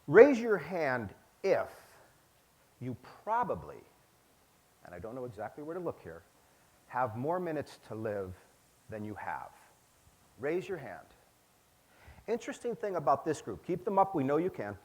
Raise your hand if you probably, and I don't know exactly where to look here, have more minutes to live than you have. Raise your hand. Interesting thing about this group, keep them up, we know you can.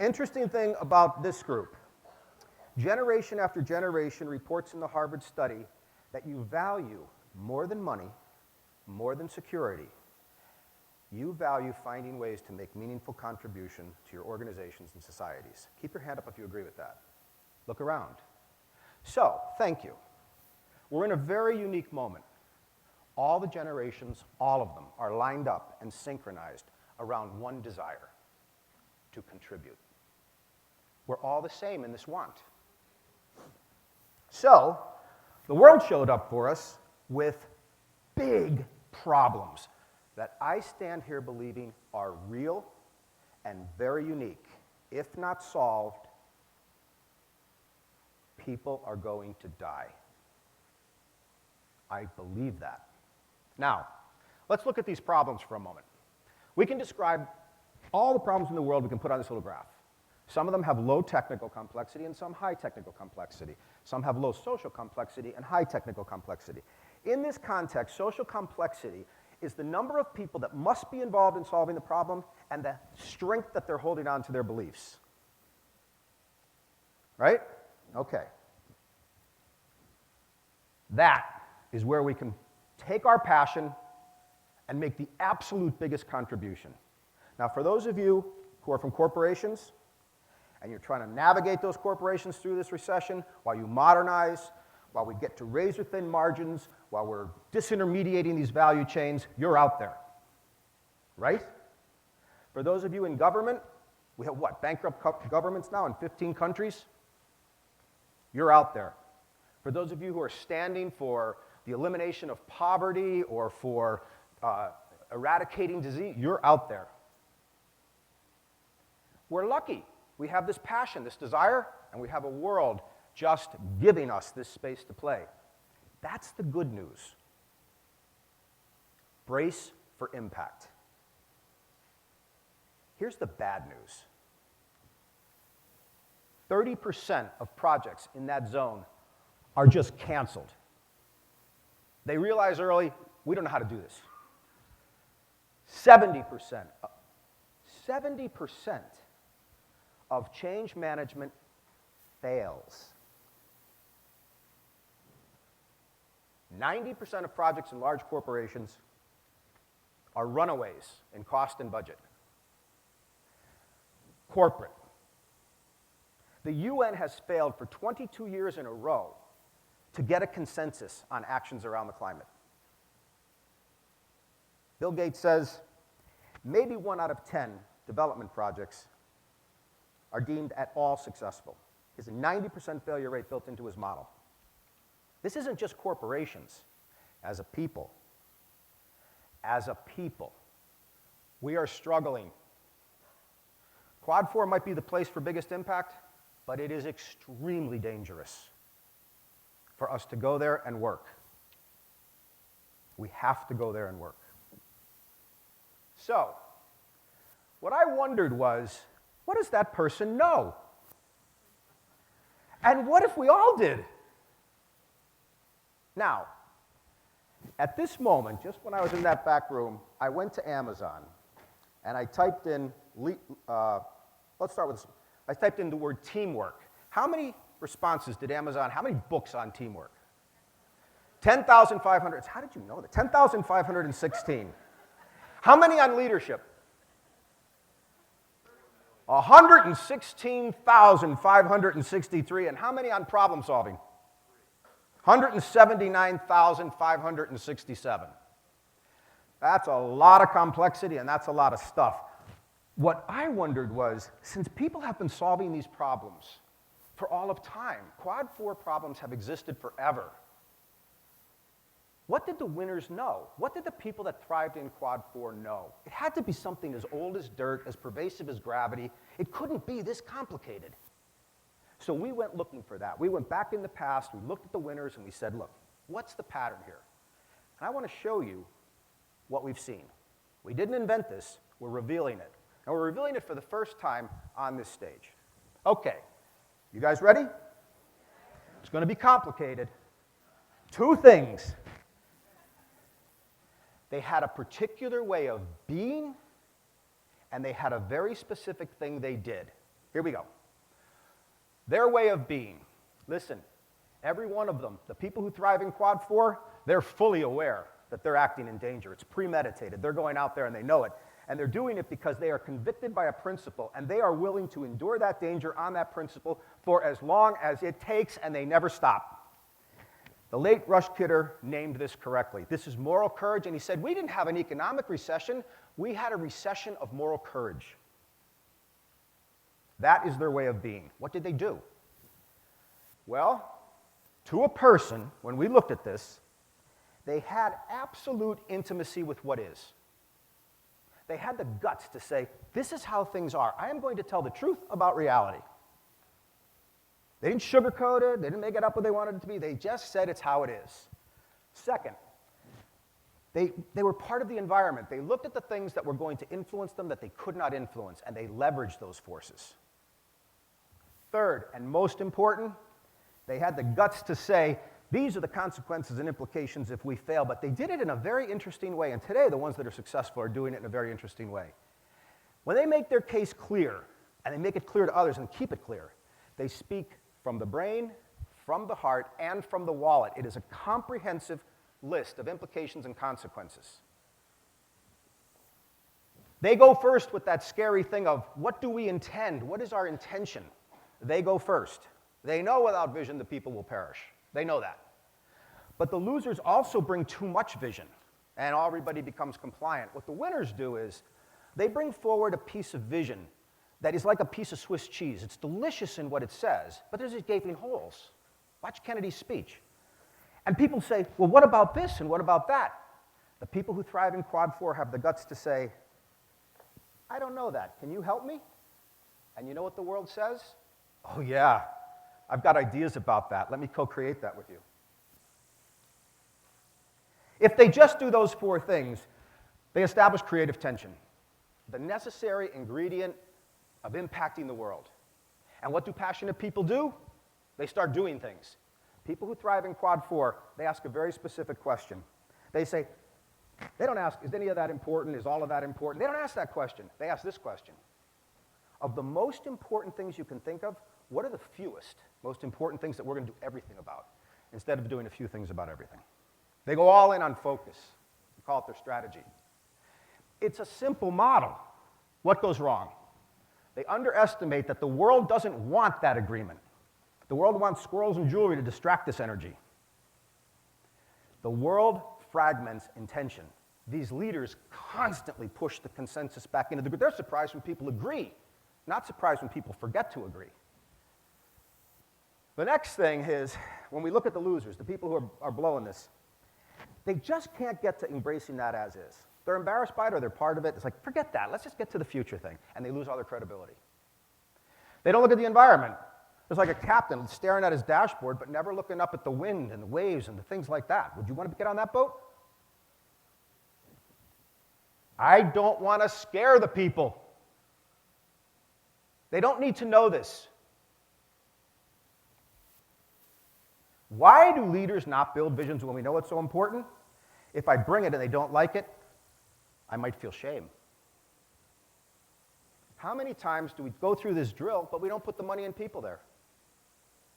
Interesting thing about this group, generation after generation reports in the Harvard study that you value more than money, more than security. You value finding ways to make meaningful contribution to your organizations and societies. Keep your hand up if you agree with that. Look around. So, thank you. We're in a very unique moment. All the generations, all of them, are lined up and synchronized around one desire: to contribute. We're all the same in this want. So, the world showed up for us with big problems that I stand here believing are real and very unique. If not solved, people are going to die. I believe that. Now, let's look at these problems for a moment. We can describe all the problems in the world we can put on this little graph. Some of them have low technical complexity and some high technical complexity. Some have low social complexity and high technical complexity. In this context, social complexity is the number of people that must be involved in solving the problem and the strength that they're holding on to their beliefs. Right? Okay. That is where we can take our passion and make the absolute biggest contribution. Now, for those of you who are from corporations, and you're trying to navigate those corporations through this recession while you modernize, while we get to razor-thin margins, while we're disintermediating these value chains, you're out there, right? For those of you in government, we have what, bankrupt governments now in 15 countries? You're out there. For those of you who are standing for the elimination of poverty or for eradicating disease, you're out there. We're lucky. We have this passion, this desire, and we have a world just giving us this space to play. That's the good news. Brace for impact. Here's the bad news. 30% of projects in that zone are just canceled. They realize early, we don't know how to do this. 70% of change management fails. 90% of projects in large corporations are runaways in cost and budget. Corporate. The UN has failed for 22 years in a row to get a consensus on actions around the climate. Bill Gates says maybe 1 out of 10 development projects are deemed at all successful. He has a 90% failure rate built into his model. This isn't just corporations. As a people, we are struggling. Quad4 might be the place for biggest impact, but it is extremely dangerous for us to go there and work. We have to go there and work. So, what I wondered was, what does that person know? And what if we all did? Now, at this moment, just when I was in that back room, I went to Amazon and I typed in, let's start with this. I typed in the word teamwork. How many responses did Amazon, how many books on teamwork? 10,500. How did you know that? 10,516. How many on leadership? 116,563. And how many on problem solving? 179,567. That's a lot of complexity and that's a lot of stuff. What I wondered was, since people have been solving these problems for all of time, Quad4 problems have existed forever. What did the winners know? What did the people that thrived in Quad4 know? It had to be something as old as dirt, as pervasive as gravity. It couldn't be this complicated. So we went looking for that. We went back in the past, we looked at the winners, and we said, look, what's the pattern here? And I want to show you what we've seen. We didn't invent this, we're revealing it. And we're revealing it for the first time on this stage. Okay, you guys ready? It's going to be complicated. Two things. They had a particular way of being, and they had a very specific thing they did. Here we go. Their way of being. Listen, every one of them, the people who thrive in Quad 4, they're fully aware that they're acting in danger. It's premeditated. They're going out there and they know it. And they're doing it because they are convicted by a principle, and they are willing to endure that danger on that principle for as long as it takes, and they never stop. The late Rush Kidder named this correctly. This is moral courage, and he said, we didn't have an economic recession. We had a recession of moral courage. That is their way of being. What did they do? Well, to a person, when we looked at this, they had absolute intimacy with what is. They had the guts to say, this is how things are. I am going to tell the truth about reality. They didn't sugarcoat it. They didn't make it up what they wanted it to be. They just said it's how it is. Second, they were part of the environment. They looked at the things that were going to influence them that they could not influence, and they leveraged those forces. Third, and most important, they had the guts to say, these are the consequences and implications if we fail, but they did it in a very interesting way, and today the ones that are successful are doing it in a very interesting way. When they make their case clear, and they make it clear to others and keep it clear, they speak from the brain, from the heart, and from the wallet. It is a comprehensive list of implications and consequences. They go first with that scary thing of, what do we intend? What is our intention? They go first. They know without vision the people will perish. They know that. But the losers also bring too much vision, and everybody becomes compliant. What the winners do is they bring forward a piece of vision that is like a piece of Swiss cheese. It's delicious in what it says, but there's these gaping holes. Watch Kennedy's speech. And people say, well, what about this and what about that? The people who thrive in Quad 4 have the guts to say, I don't know that. Can you help me? And you know what the world says? Oh, yeah. I've got ideas about that. Let me co-create that with you. If they just do those four things, they establish creative tension, the necessary ingredient of impacting the world. And what do passionate people do? They start doing things. People who thrive in Quad 4, they ask a very specific question. They say, they don't ask, is any of that important? Is all of that important? They don't ask that question. They ask this question. Of the most important things you can think of, what are the fewest most important things that we're going to do everything about, instead of doing a few things about everything? They go all in on focus. We call it their strategy. It's a simple model. What goes wrong? They underestimate that the world doesn't want that agreement. The world wants squirrels and jewelry to distract this energy. The world fragments intention. These leaders constantly push the consensus back into the group. They're surprised when people agree, not surprised when people forget to agree. The next thing is, when we look at the losers, the people who are blowing this, they just can't get to embracing that as is. They're embarrassed by it or they're part of it. It's like, forget that. Let's just get to the future thing. And they lose all their credibility. They don't look at the environment. There's like a captain staring at his dashboard but never looking up at the wind and the waves and the things like that. Would you want to get on that boat? I don't want to scare the people. They don't need to know this. Why do leaders not build visions when we know it's so important? If I bring it and they don't like it, I might feel shame. How many times do we go through this drill, but we don't put the money and people there?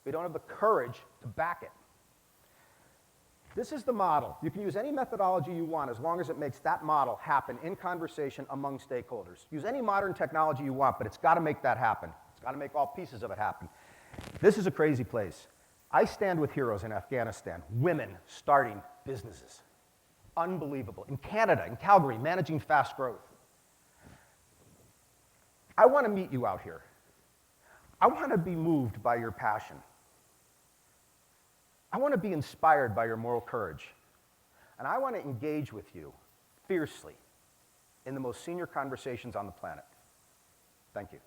We don't have the courage to back it. This is the model. You can use any methodology you want as long as it makes that model happen in conversation among stakeholders. Use any modern technology you want, but it's got to make that happen. It's got to make all pieces of it happen. This is a crazy place. I stand with heroes in Afghanistan, women starting businesses. Unbelievable. In Canada, in Calgary, managing fast growth. I want to meet you out here. I want to be moved by your passion. I want to be inspired by your moral courage. And I want to engage with you fiercely in the most senior conversations on the planet. Thank you.